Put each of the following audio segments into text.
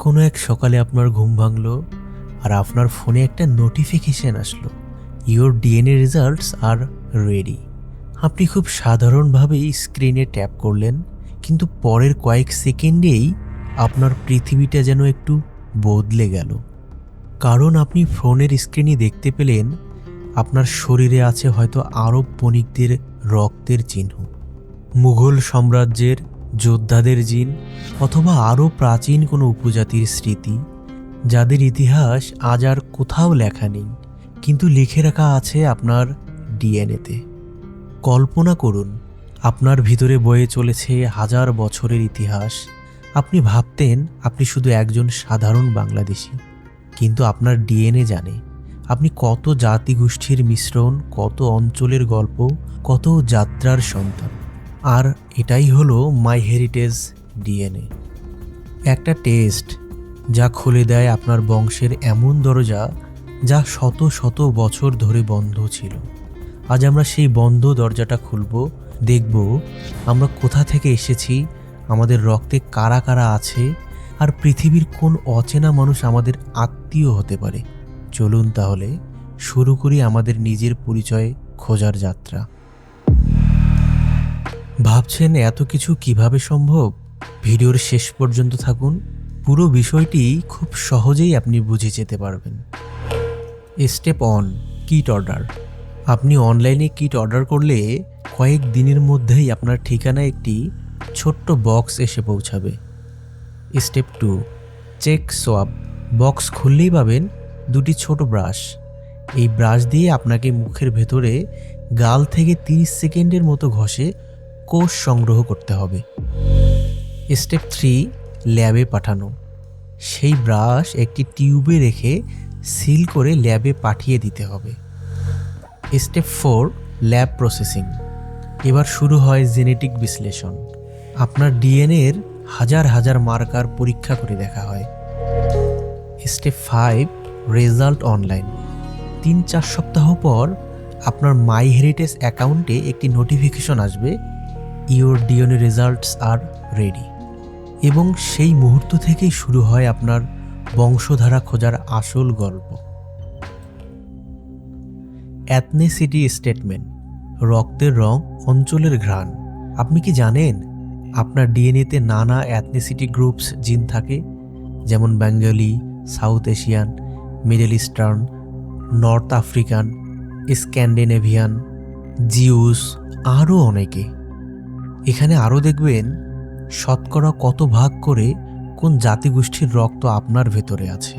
কোনো এক সকালে আপনার ঘুম ভাঙলো আর আপনার ফোনে একটা নোটিফিকেশন আসলো, your DNA results are ready. আপনি খুব সাধারণভাবেই স্ক্রিনে ট্যাপ করলেন, কিন্তু পরের কয়েক সেকেন্ডেই আপনার পৃথিবীটা যেন একটু বদলে গেল। কারণ আপনি ফোনের স্ক্রিনে দেখতে পেলেন আপনার শরীরে আছে হয়তো আরব বণিকদের রক্তের চিহ্ন, মুঘল সাম্রাজ্যের যোদ্ধাদের জিন, অথবা আরও প্রাচীন কোনো উপজাতির স্মৃতি, যাদের ইতিহাস আজ আর কোথাও লেখা নেই, কিন্তু লিখে রাখা আছে আপনার ডিএনএতে। কল্পনা করুন, আপনার ভিতরে বয়ে চলেছে হাজার বছরের ইতিহাস। আপনি ভাবতেন আপনি শুধু একজন সাধারণ বাংলাদেশি, কিন্তু আপনার ডিএনএ জানে আপনি কত জাতিগোষ্ঠীর মিশ্রণ, কত অঞ্চলের গল্প, কত যাত্রার সন্তান। আর এটাই হলো মাই হেরিটেজ ডিএনএ, একটা টেস্ট যা খুলে দেয় আপনার বংশের এমন দরজা যা শত শত বছর ধরে বন্ধ ছিল। আজ আমরা সেই বন্ধ দরজাটা খুলব, দেখব আমরা কোথা থেকে এসেছি, আমাদের রক্তে কারা কারা আছে, আর পৃথিবীর কোন অচেনা মানুষ আমাদের আত্মীয় হতে পারে। চলুন তাহলে শুরু করি আমাদের নিজের পরিচয় খোঁজার যাত্রা। ভাবছেন এত কিছু কিভাবে সম্ভব? ভিডিওর শেষ পর্যন্ত থাকুন, পুরো বিষয়টি খুব সহজেই আপনি বুঝে যেতে পারবেন। Step 1, kit order. আপনি অনলাইনে কিট অর্ডার করলে কয়েক দিনের মধ্যেই আপনার ঠিকানায় একটি ছোট্ট বক্স এসে পৌঁছাবে। স্টেপ 2, চেক সোয়াব। বক্স খুললেই পাবেন দুটি ছোট ব্রাশ। এই ব্রাশ দিয়ে আপনাকে মুখের ভেতরে গাল থেকে 30 সেকেন্ডের মতো ঘষে কোষ সংগ্রহ করতে হবে। স্টেপ 3, ল্যাবে পাঠানো। সেই ব্রাশ একটি টিউবে রেখে সিল করে ল্যাবে পাঠিয়ে দিতে হবে। Step 4, lab processing. এবার শুরু হয় জেনেটিক বিশ্লেষণ। আপনার ডিএনএর হাজার হাজার মার্কার পরীক্ষা করে দেখা হয়। Step 5, result online. 3-4 সপ্তাহ পর আপনার মাই হেরিটেজ অ্যাকাউন্টে একটি নোটিফিকেশন আসবে, your DNA results are ready. এবং সেই মুহূর্ত থেকেই শুরু হয় আপনার বংশধারা খোঁজার আসল গল্প। অ্যাথনিসিটি স্টেটমেন্ট, রক্তের রং, অঞ্চলের ঘ্রাণ। আপনি কি জানেন আপনার ডিএনএতে নানা অ্যাথনিসিটি গ্রুপস জিন থাকে, যেমন Bengali, south Asian, middle eastern, north African, Scandinavian, Jews, আরও অনেকে। এখানে আরও দেখবেন শতকরা কত ভাগ করে কোন জাতিগোষ্ঠীর রক্ত আপনার ভেতরে আছে।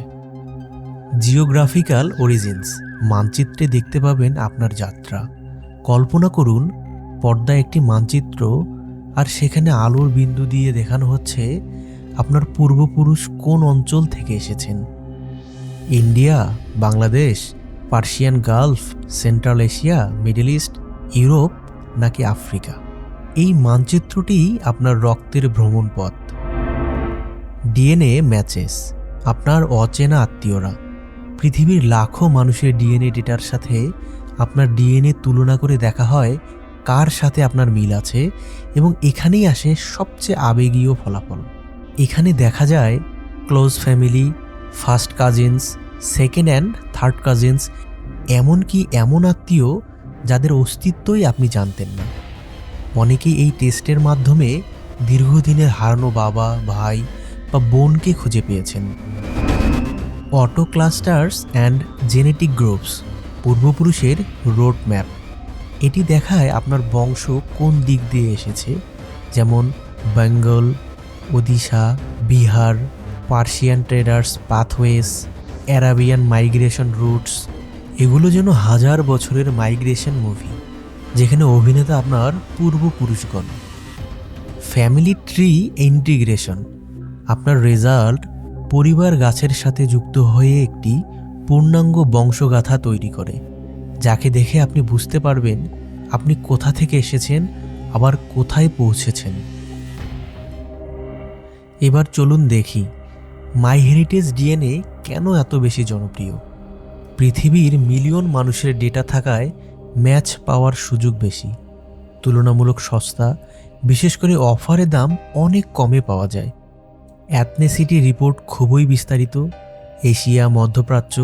জিওগ্রাফিক্যাল অরিজিনস, মানচিত্রে দেখতে পাবেন আপনার যাত্রা। কল্পনা করুন পর্দায় একটি মানচিত্র, আর সেখানে আলোর বিন্দু দিয়ে দেখানো হচ্ছে আপনার পূর্বপুরুষ কোন অঞ্চল থেকে এসেছেন। India, Bangladesh, Persian Gulf, central Asia, middle east, Europe নাকি আফ্রিকা। এই মানচিত্রটি আপনার রক্তের ভ্রমণপথ। ডিএনএ ম্যাচেস, আপনার অচেনা আত্মীয়রা। পৃথিবীর লাখো মানুষের ডিএনএ ডেটার সাথে আপনার ডিএনএ তুলনা করে দেখা হয় কার সাথে আপনার মিল আছে, এবং এখানেই আসে সবচেয়ে আবেগীয় ফলাফল। এখানে দেখা যায় close family, first cousins, second and third cousins, এমনকি এমন আত্মীয় যাদের অস্তিত্বই আপনি জানতেন না। অনেকেই এই টেস্টের মাধ্যমে দীর্ঘদিনের হারানো বাবা, ভাই বা বোনকে খুঁজে পেয়েছেন। Auto clusters and genetic groups, পূর্বপুরুষের রোড ম্যাপ। এটি দেখায় আপনার বংশ কোন দিক দিয়ে এসেছে, যেমন Bengal, Odisha, Bihar, Persian traders pathways, Arabian migration routes. এগুলো যেন হাজার বছরের মাইগ্রেশন মুভি, যেখানে অভিনেতা আপনার পূর্বপুরুষগণ। ফ্যামিলি ট্রি ইন্টিগ্রেশন, আপনার রেজাল্ট পরিবার গাছের সাথে যুক্ত হয়ে একটি পূর্ণাঙ্গ বংশগাথা তৈরি করে, যাকে দেখে আপনি বুঝতে পারবেন আপনি কোথা থেকে এসেছেন, আবার কোথায় পৌঁছেছেন। এবার চলুন দেখি মাই হেরিটেজ ডিএনএ কেন এত বেশি জনপ্রিয়। পৃথিবীর মিলিয়ন মানুষের ডেটা থাকায় ম্যাচ পাওয়ার সুযোগ বেশি, তুলনামূলক সস্তা, বিশেষ করে অফারে দাম অনেক কমে পাওয়া যায়। অ্যাথনিসিটি রিপোর্ট খুবই বিস্তারিত। এশিয়া, মধ্যপ্রাচ্য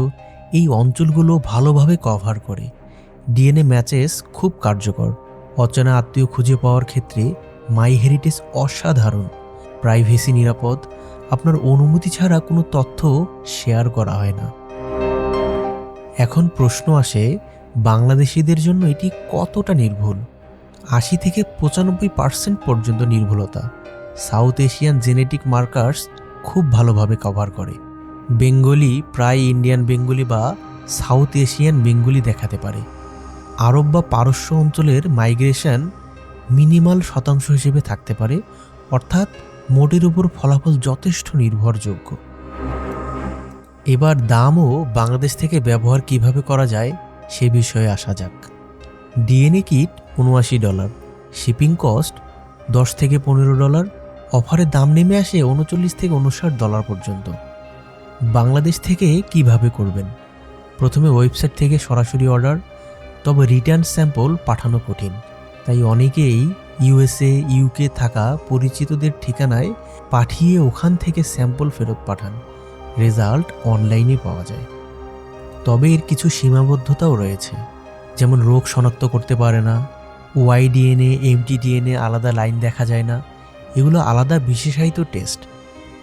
এই অঞ্চলগুলো ভালোভাবে কভার করে। ডিএনএ ম্যাচেস খুব কার্যকর। অচেনা আত্মীয় খুঁজে পাওয়ার ক্ষেত্রে মাই হেরিটেজ অসাধারণ। প্রাইভেসি নিরাপদ, আপনার অনুমতি ছাড়া কোনো তথ্য শেয়ার করা হয় না। এখন প্রশ্ন আসে, বাংলাদেশিদের জন্য এটি কতটা নির্ভুল? ৮০ থেকে ৯৫% পর্যন্ত নির্ভুলতা। সাউথ এশিয়ান জেনেটিক মার্কার্স খুব ভালোভাবে কভার করে। বেঙ্গলি প্রায় ইন্ডিয়ান বেঙ্গলি বা সাউথ এশিয়ান বেঙ্গলি দেখাতে পারে। আরব বা পারস্য অঞ্চলের মাইগ্রেশন মিনিমাল শতাংশ হিসেবে থাকতে পারে, অর্থাৎ মোটের উপর ফলাফল যথেষ্ট নির্ভরযোগ্য। এবার দামও বাংলাদেশ থেকে ব্যবহার কিভাবে করা যায় সে বিষয়ে আসা যাক। ডিএনএ কিট $৭৯, শিপিং কস্ট $10 থেকে $15, অফারে দাম নেমে আসে $39 থেকে $59 পর্যন্ত। বাংলাদেশ থেকে কিভাবে করবেন? প্রথমে ওয়েবসাইট থেকে সরাসরি অর্ডার, তবে রিটার্ন স্যাম্পল পাঠানো কঠিন, তাই অনেকেই ইউএসএ, ইউকে থাকা পরিচিতদের ঠিকানায় পাঠিয়ে ওখান থেকে স্যাম্পল ফেরত পাঠান। রেজাল্ট অনলাইনে পাওয়া যায়, তবে এর কিছু সীমাবদ্ধতাও রয়েছে, যেমন রোগ শনাক্ত করতে পারে না, ওয়াইডিএনএ, এমটিডিএনএ আলাদা লাইন দেখা যায় না, এগুলো আলাদা বিশেষায়িত টেস্ট।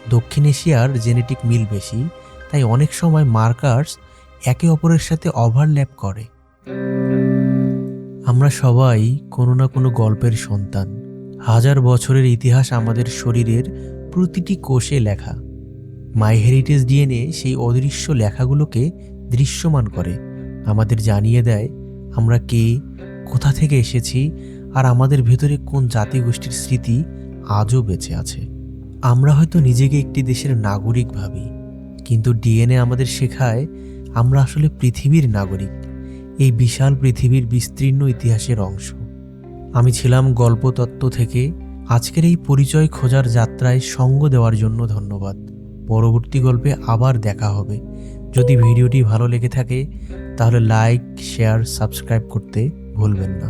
দক্ষিণ এশিয়ার জেনেটিক মিল বেশি, তাই অনেক সময় মার্কার্স একে অপরের সাথে ওভারল্যাপ করে। আমরা সবাই কোনো না কোনো গল্পের সন্তান। হাজার বছরের ইতিহাস আমাদের শরীরের প্রতিটি কোষে লেখা। মাই হেরিটেজ ডিএনএ সেই অদৃশ্য লেখাগুলোকে দৃশ্যমান করে, আমাদের জানিয়ে দেয় আমরা কে, কোথা থেকে এসেছি, আর আমাদের ভেতরে কোন জাতিগোষ্ঠীর স্মৃতি আজও বেঁচে আছে। আমরা হয়তো নিজেকে একটি দেশের নাগরিক ভাবি, কিন্তু ডিএনএ আমাদের শেখায় আমরা আসলে পৃথিবীর নাগরিক, এই বিশাল পৃথিবীর বিস্তীর্ণ ইতিহাসের অংশ। আমি ছিলাম গল্পতত্ত্ব থেকে। আজকের এই পরিচয় খোঁজার যাত্রায় সঙ্গ দেওয়ার জন্য ধন্যবাদ। পরবর্তী গল্পে আবার দেখা হবে। যদি ভিডিওটি ভালো লেগে থাকে তাহলে লাইক, শেয়ার, সাবস্ক্রাইব করতে ভুলবেন না।